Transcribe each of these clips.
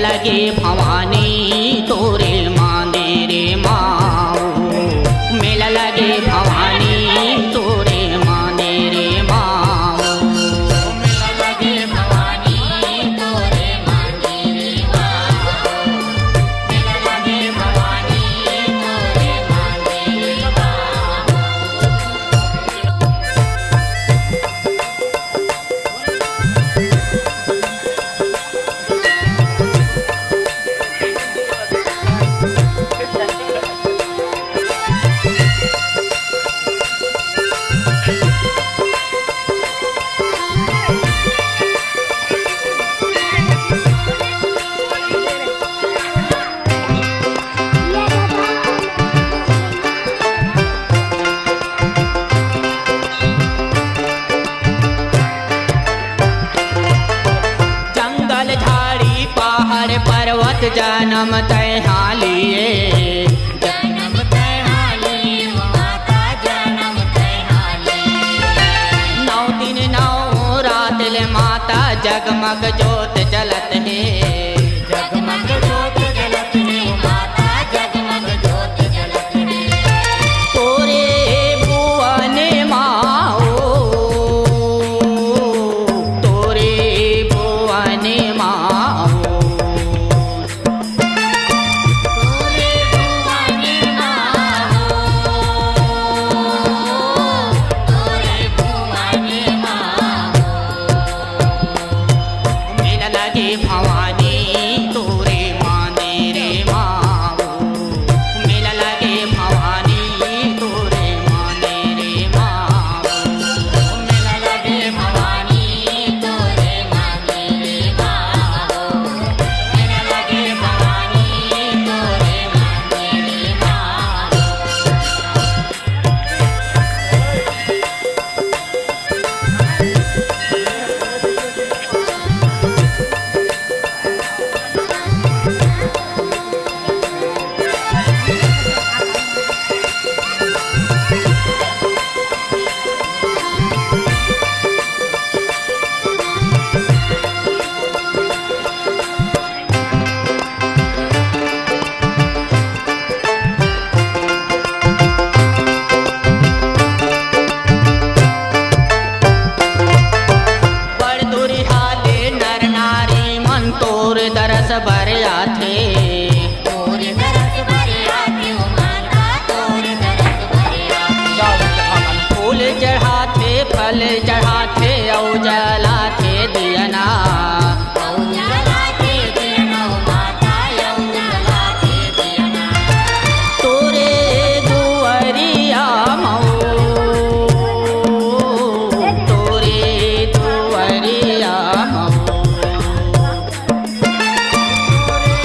लगे भवानी तोरे मंदिर माओ, मेला लगे भवानी तोरे मंदिर माओ, मेला लगे भवानी तोरे मंदिर माओ, मेला लगे भवानी तोरे मंदिर माओ। जंगल झाड़ी पहाड़ पर्वत जन्म तैहा लिए, जन्म तैहाली माता जन्म तैहाली, 9 दिन 9 रात ले माता जगमग जोत जलत है, जगमग जोत जलत है माता जगमग जोत जलत है। तोरे भुवन माओ, तोरे भुवन माओ, तोरे भुवन माओ, तोरे भुवन माओ। मेला लगे भवानी तोरे मंदिर माओ, मेला लगे भवानी तोरे मंदिर माओ, मेला लगे भवानी तोरे मंदिर माओ, मेला लगे भवानी तोरे मंदिर माओ। बड़ दुरिहाले नर नारी मन तोर दरस बर आथे, तोरे दरस भरे आते हो माता तोरे दरस भरे आते। फूल चढ़ाथे फल चढ़ाथे औ जलाथे दियना, औ जलाते दियना हो माता औ जलाते दियना। तोरे दुअरिया मऊ, तोरे दुअरिया मऊ, तोरे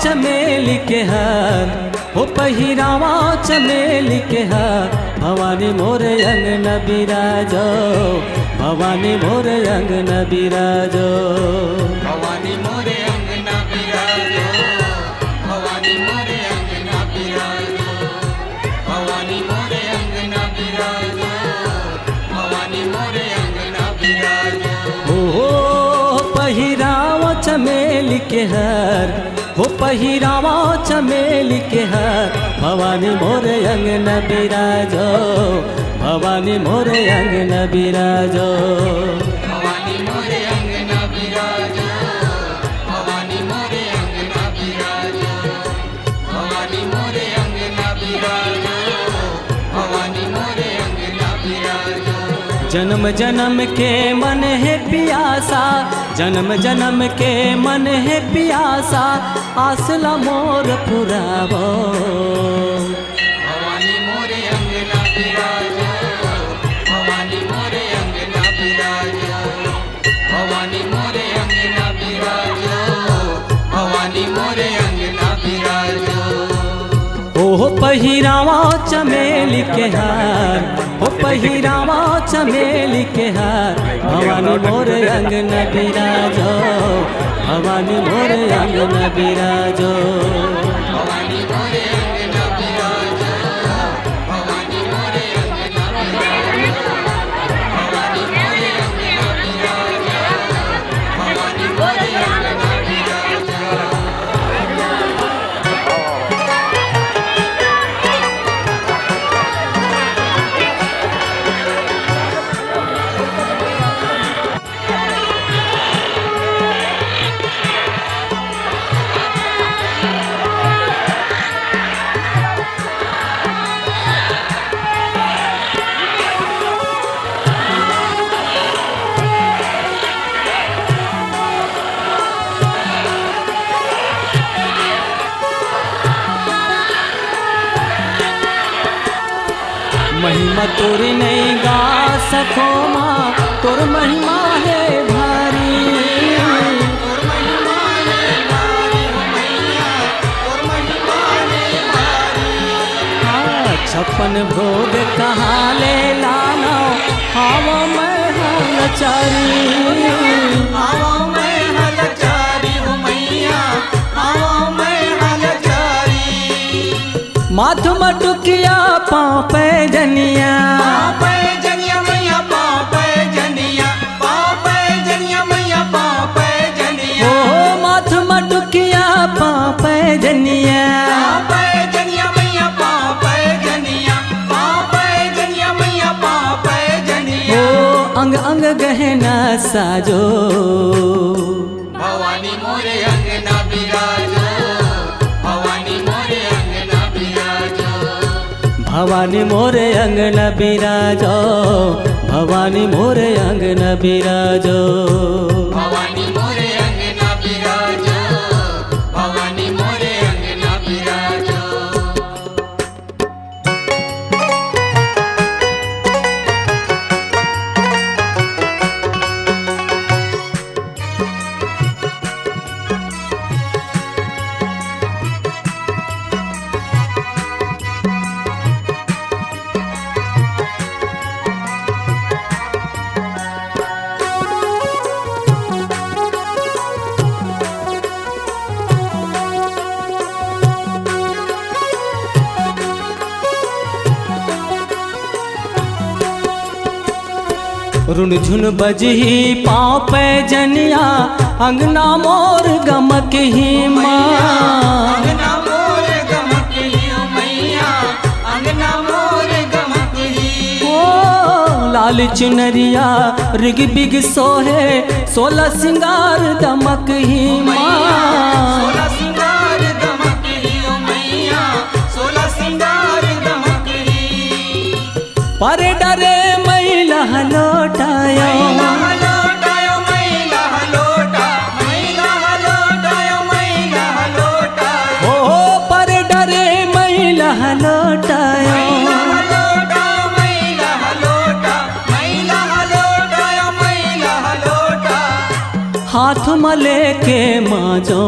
चमेली के हार हो पहिरावा चमेली के हार भवानी मोरे अंगना बिराजो भवानी मोरे अंगना बिराजो भवानी मोरे अंगना बिराजो भवानी मोरे अंगना बिराजो भवानी मोरे अंगना बिराजो भवानी मोरे अंगना बिराजो हो पहिरावा चमेली के हार हो पहिरावा चमेली के हार भवानी मोरे अंगना बिराजो भवानी मोरे अंगना बिराजो भवानी मोरे अंगना बिराजो भवानी मोरे अंगना बिराजो भवानी मोरे अंगना बिराजो भवानी मोरे अंगना बिराजो जन्म जन्म के मन है पियासा जन्म जन्म के मन है पियासा आसला मोर पुरावो भवानी मोरे अंगना बिराजो भवानी मोरे अंगना बिराजो भवानी मोरे अंगना बिराजो भवानी मोरे अंगना बिराजो ओ पहिरावा चमेली के हार ओ पहिरावा चमेली के हार भवानी मोरे अंगना बिराजो भवानी मोरे अंगना बिराजो भवानी मोरे अंगना बिराजो भवानी मोरे अंगना बिराजो भवानी मोरे अंगना बिराजो भवानी मोरे अंगना बिराजो महिमा तोरी नहीं गा सको माँ तोर महिमा है भारी और महिमा है भारी हो मैया और महिमा है भारी छप्पन भोग कहाँ ले लाना हावा मैं हालचारी आओ मैं हलचारी हो मैया आओ मैं हलचारी माथ मटुकिया पाँव पे जनिया पापे जनिया मैया पापे जनिया पापे जनिया मैया पापे जनिया ओ माथ मटुकिया पाँव पे जनिया पापे जनिया मैया पापे जनिया पापे जनिया मैया पापे ओ जनिया अंग अंग गहना साजो भवानी मोरे अंगना बिराजो भवानी मोरे अंगना बिराजो भवानी मोरे अंगना बिराजो भवानी मोरे अंगना बिराजो भवानी मोरे अंगना बिराजो भवानी मोरे अंगना बिराजो रुन झुन बजही पाँव पे जनिया अंगना मोर गमक ही माँ अंगना मोर गमक लियो मैया अंगना मोर गमक ही ओ लाल चुनरिया रिग बिग सोहे 16 सिंगार दमक ही माँ सोलह सिंगार दमक लियो मैया 16 सिंगार दमक ही पर डरे मैला लौटायो मैला हलोटायो मैला हलोटा मैला हलोटायो मैला हलोटायो ओ पर डरे मैला लौटायो मैला हलोटायो मैला हलोटा मैला हलोटायो मैला हलोटा हाथ में लेके माजो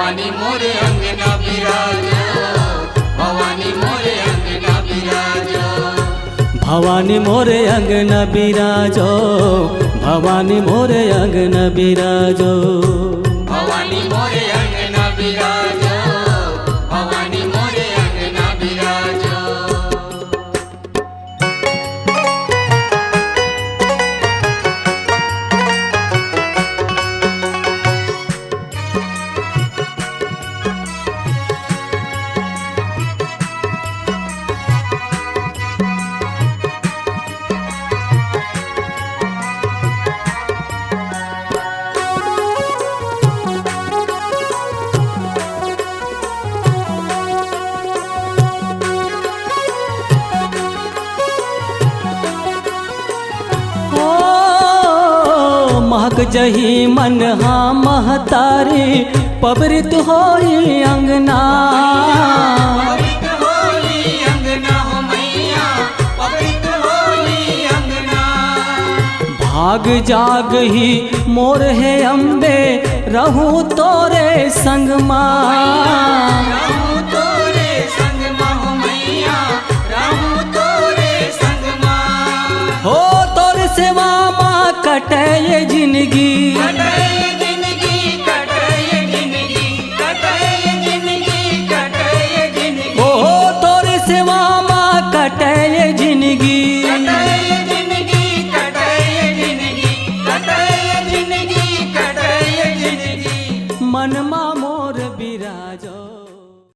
भवानी मोरे अंगना बिराजो, भवानी मोरे अंगना बिराजो। भवानी मोरे अंगना बिराजो, भवानी मोरे अंगना बिराजो। भवानी मोरे अंगना बिराजो, भवानी मोरे अंगना बिराजो। महक जही मन हा महतारी पवित्र होई अंगना। पवित्र होई अंगना हो मैया, पवित्र होई अंगना। भाग जाग ही मोर है अम्बे रहूं तोरे संग माँ। रहूं तोरे संग माँ हो मैया, रहूं तोरे संग माँ। हो तोर सेवा माँ कटे ये जिंदगी, कटे